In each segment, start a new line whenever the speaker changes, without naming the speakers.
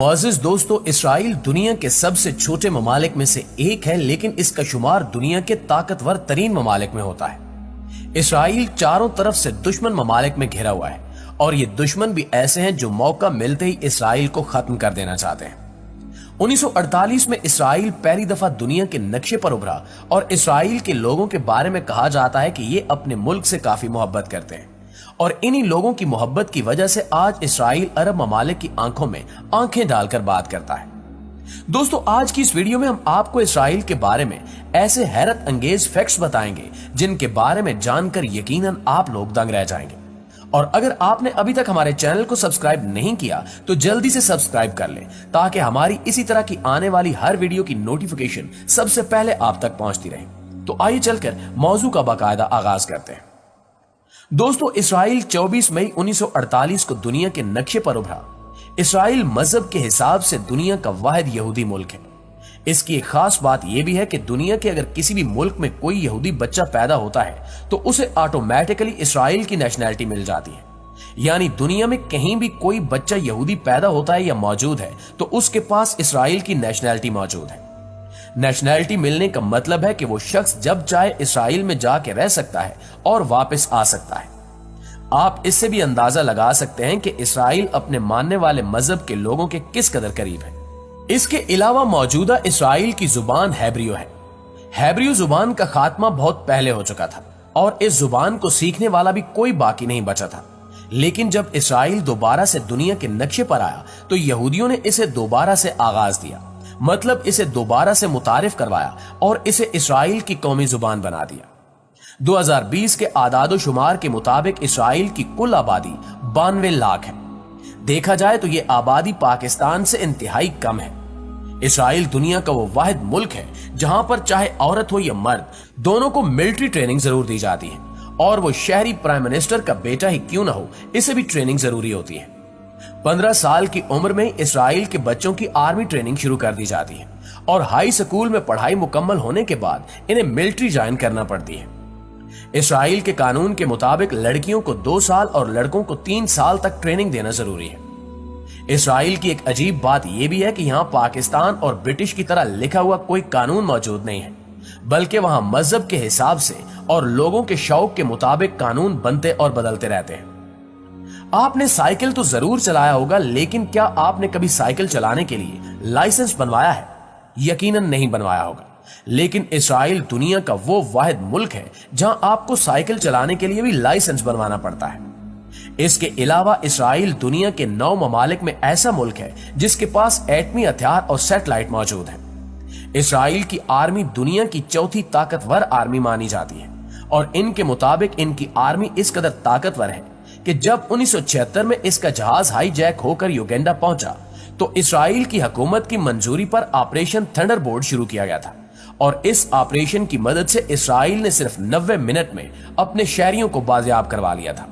मुअज़्ज़िज़ दोस्तों, इसराइल दुनिया के सबसे छोटे ममालिक में से एक है, लेकिन इसका शुमार दुनिया के ताकतवर तरीन ममालिक में होता है। इसराइल चारों तरफ से दुश्मन ममालिक में घिरा हुआ है और ये दुश्मन भी ऐसे हैं जो मौका मिलते ही इसराइल को खत्म कर देना चाहते हैं। 1948 में इसराइल पहली दफा दुनिया के नक्शे पर उभरा और इसराइल के लोगों के बारे में कहा जाता है कि ये अपने मुल्क से काफी मोहब्बत करते हैं और इन्हीं लोगों की मोहब्बत की वजह से आज इसराइल अरब ममालिक की आंखों में आंखें डालकर बात करता है। दोस्तों, आज की इस वीडियो में हम आपको इसराइल के बारे में ऐसे हैरत अंगेज फैक्ट्स बताएंगे जिनके बारे में जानकर यकीनन आप लोग दंग रह जाएंगे। और अगर आपने अभी तक हमारे चैनल को सब्सक्राइब नहीं किया तो जल्दी से सब्सक्राइब कर लें ताकि हमारी इसी तरह की आने वाली हर वीडियो की नोटिफिकेशन सबसे पहले आप तक पहुंचती रहे। तो आइए चलकर मौजू का बाकायदा आगाज करते हैं। दोस्तों, इसराइल 24 मई 1948 को दुनिया के नक्शे पर उभरा। इसराइल मजहब के हिसाब से दुनिया का वाहिद यहूदी मुल्क है। इसकी एक खास बात यह भी है कि दुनिया के अगर किसी भी मुल्क में कोई यहूदी बच्चा पैदा होता है तो उसे ऑटोमेटिकली इसराइल की नेशनैलिटी मिल जाती है। यानी दुनिया में कहीं भी कोई बच्चा यहूदी पैदा होता है या मौजूद है तो उसके पास इसराइल की नेशनैलिटी मौजूद है। नेशनैलिटी मिलने का मतलब है कि वो शख्स जब चाहे इसराइल में जाके रह सकता है और वापस आ सकता है। आप इससे भी अंदाजा लगा सकते हैं कि इसराइल अपने मानने वाले मजहब के लोगों के किस कदर करीब है। इसके अलावा मौजूदा इसराइल की जुबान हैब्रियो है। हैब्रियो जुबान का खात्मा बहुत पहले हो चुका था और इस जुबान को सीखने वाला भी कोई बाकी नहीं बचा था। लेकिन जब इसराइल दोबारा से दुनिया के नक्शे पर आया तो यहूदियों ने इसे दोबारा से आगाज दिया, मतलब इसे दोबारा से मुतारिफ करवाया और इसे इसराइल की कौमी जुबान बना दिया। 2020 के आदादो शुमार के मुताबिक इसराइल की कुल आबादी 92 लाख है। देखा जाए तो ये आबादी पाकिस्तान से इंतहाई कम है। इसराइल दुनिया का वो वाहिद मुल्क है जहां पर चाहे औरत हो या मर्द, दोनों को मिलिट्री ट्रेनिंग जरूर दी जाती है और वो शहरी प्राइम मिनिस्टर का बेटा ही क्यों ना हो, इसे भी ट्रेनिंग जरूरी होती है। 15 साल की उम्र में इसराइल के बच्चों की आर्मी ट्रेनिंग शुरू कर दी जाती है और हाई स्कूल में पढ़ाई मुकम्मल होने के बाद इन्हें मिलिट्री ज्वाइन करना पड़ती है। इसराइल के कानून के मुताबिक लड़कियों को 2 साल और लड़कों को 3 साल तक ट्रेनिंग देना जरूरी है। इसराइल की एक अजीब बात यह भी है कि यहाँ पाकिस्तान और ब्रिटिश की तरह लिखा हुआ कोई कानून मौजूद नहीं है, बल्कि वहां मजहब के हिसाब से और लोगों के शौक के मुताबिक कानून बनते और बदलते रहते हैं। आपने साइकिल तो जरूर चलाया होगा, लेकिन क्या आपने कभी साइकिल चलाने के लिए लाइसेंस बनवाया है? यकीनन नहीं बनवाया होगा। लेकिन इसराइल दुनिया का वो वाहिद मुल्क है जहां आपको साइकिल चलाने के लिए भी लाइसेंस बनवाना पड़ता है। इसके अलावा इसराइल दुनिया के 9 ममालिक में ऐसा मुल्क है जिसके पास एटमी हथियार और सैटेलाइट मौजूद है। इसराइल की आर्मी दुनिया की चौथी ताकतवर आर्मी मानी जाती है और इनके मुताबिक इनकी आर्मी इस कदर ताकतवर है कि जब 1976 में इसका जहाज हाईजैक होकर युगांडा पहुंचा तो इसराइल की हुकूमत की मंजूरी पर ऑपरेशन थंडरबोल्ट शुरू किया गया था और इस ऑपरेशन की मदद से इसराइल ने सिर्फ 90 मिनट में अपने शहरियों को बाजियाब करवा लिया था।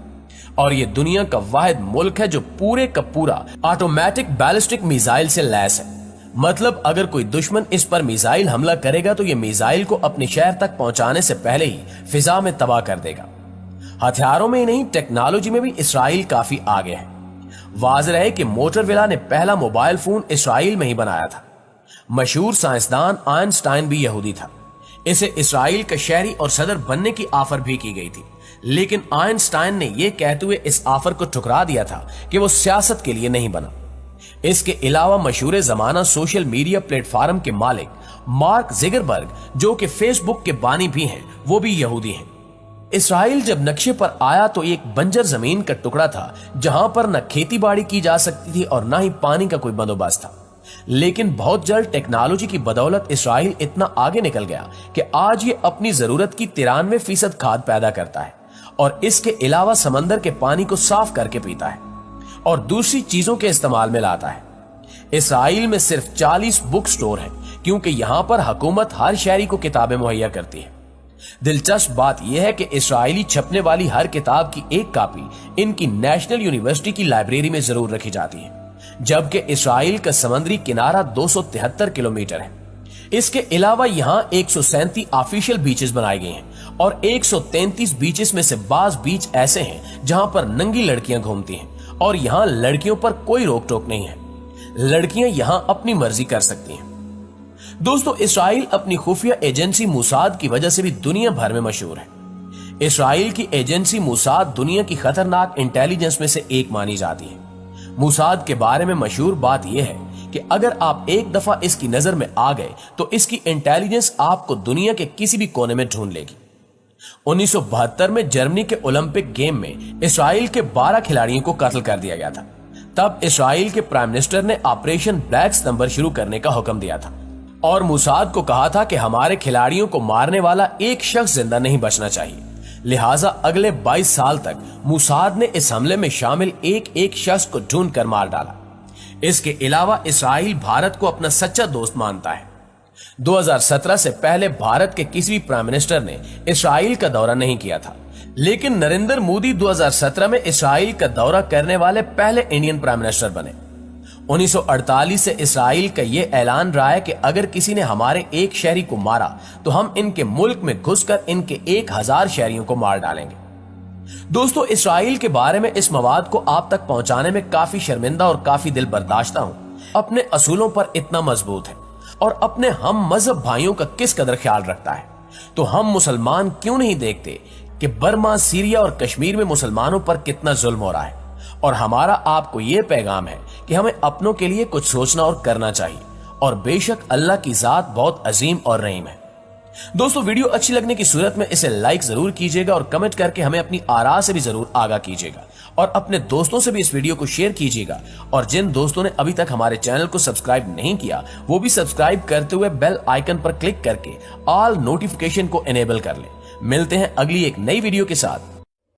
और ये दुनिया का वाहिद मुल्क है जो पूरे का पूरा ऑटोमेटिक बैलिस्टिक मिसाइल से लैस है। मतलब अगर कोई दुश्मन इस पर मिसाइल हमला करेगा तो ये मिसाइल को अपने शहर तक पहुंचाने से पहले ही फिजा में तबाह कर देगा। हथियारों में ही नहीं, टेक्नोलॉजी में भी इसराइल काफी आगे है। वाज़ेह है कि मोटरविला ने पहला मोबाइल फोन इसराइल में ही बनाया था। मशहूर साइंसदान आइंस्टाइन भी यहूदी था। इसे इसराइल का शहरी और सदर बनने की ऑफर भी की गई थी, लेकिन आइंस्टाइन ने यह कहते हुए इस ऑफर को ठुकरा दिया था कि वो सियासत के लिए नहीं बना। इसके अलावा मशहूर जमाना सोशल मीडिया प्लेटफॉर्म के मालिक मार्क ज़ुकरबर्ग, जो कि फेसबुक के बानी भी हैं, वो भी यहूदी हैं। इसराइल जब नक्शे पर आया तो एक बंजर जमीन का टुकड़ा था जहां पर न खेती बाड़ी की जा सकती थी और न ही पानी का कोई बंदोबस्त था। लेकिन बहुत जल्द टेक्नोलॉजी की बदौलत इसराइल इतना आगे निकल गया कि आज ये अपनी जरूरत की 93% खाद पैदा करता है और इसके अलावा समंदर के पानी को साफ करके पीता है और दूसरी चीजों के इस्तेमाल में लाता है। इसराइल में सिर्फ 40 बुक स्टोर है क्योंकि यहां पर हुकूमत हर शहरी को किताबें मुहैया करती है। दिलचस्प बात यह है कि इसराइली छपने वाली हर किताब की एक कॉपी इनकी नेशनल यूनिवर्सिटी की लाइब्रेरी में जरूर रखी जाती है, जबकि इसराइल का समुद्री किनारा 273 किलोमीटर है। इसके अलावा यहाँ 137 ऑफिशियल बीचेस बनाए गए हैं और 133 बीचेस में से बाज बीच ऐसे हैं जहां पर नंगी लड़कियां घूमती हैं और यहाँ लड़कियों पर कोई रोक टोक नहीं है। लड़कियां यहां अपनी मर्जी कर सकती हैं। दोस्तों, इसराइल अपनी खुफिया एजेंसी मोसाद की वजह से भी दुनिया भर में मशहूर है। इसराइल की एजेंसी मोसाद दुनिया की खतरनाक इंटेलिजेंस में से एक मानी जाती है। मोसाद के बारे में मशहूर बात यह है कि अगर आप एक दफा इसकी नजर में आ गए तो इसकी इंटेलिजेंस आपको दुनिया के किसी भी कोने में ढूंढ लेगी। 1972 में जर्मनी के ओलंपिक गेम में इसराइल के 12 खिलाड़ियों को कत्ल कर दिया गया था। तब इसराइल के प्राइम मिनिस्टर ने ऑपरेशन ब्लैक सितंबर शुरू करने का हुक्म दिया था और मोसाद को कहा था कि हमारे खिलाड़ियों को मारने वाला एक शख्स जिंदा नहीं बचना चाहिए। लिहाजा अगले 22 साल तक मोसाद ने इस हमले में शामिल एक एक शख्स को ढूंढ कर मार डाला। इसके अलावा इसराइल भारत को अपना सच्चा दोस्त मानता है। 2017 से पहले भारत के किसी भी प्राइम मिनिस्टर ने इसराइल का दौरा नहीं किया था, लेकिन नरेंद्र मोदी 2017 में इसराइल का दौरा करने वाले पहले इंडियन प्राइम मिनिस्टर बने। 1948 से इसराइल का यह ऐलान रहा है कि अगर किसी ने हमारे एक शहरी को मारा तो हम इनके मुल्क में घुसकर इनके 1000 शहरियों को मार डालेंगे। दोस्तों, इसराइल के बारे में इस मवाद को आप तक पहुंचाने में काफी शर्मिंदा और काफी दिल बर्दाश्ता हूं। अपने असूलों पर इतना मजबूत है और अपने हम मजहब भाइयों का किस कदर ख्याल रखता है, तो हम मुसलमान क्यों नहीं देखते कि बर्मा, सीरिया और कश्मीर में मुसलमानों पर कितना जुल्म हो रहा है। और हमारा आपको यह पैगाम है कि हमें अपनों के लिए कुछ सोचना और करना चाहिए, और बेशक अल्लाह की जात बहुत अजीम और रहीम है। दोस्तों, वीडियो अच्छी लगने की सूरत में इसे लाइक जरूर कीजिएगा और कमेंट करके हमें अपनी आरा से भी जरूर आगाह कीजिएगा, और अपने दोस्तों से भी इस वीडियो को शेयर कीजिएगा। और जिन दोस्तों ने अभी तक हमारे चैनल को सब्सक्राइब नहीं किया वो भी सब्सक्राइब करते हुए बेल आइकन पर क्लिक करके ऑल नोटिफिकेशन को इनेबल कर ले। मिलते हैं अगली एक नई वीडियो के साथ।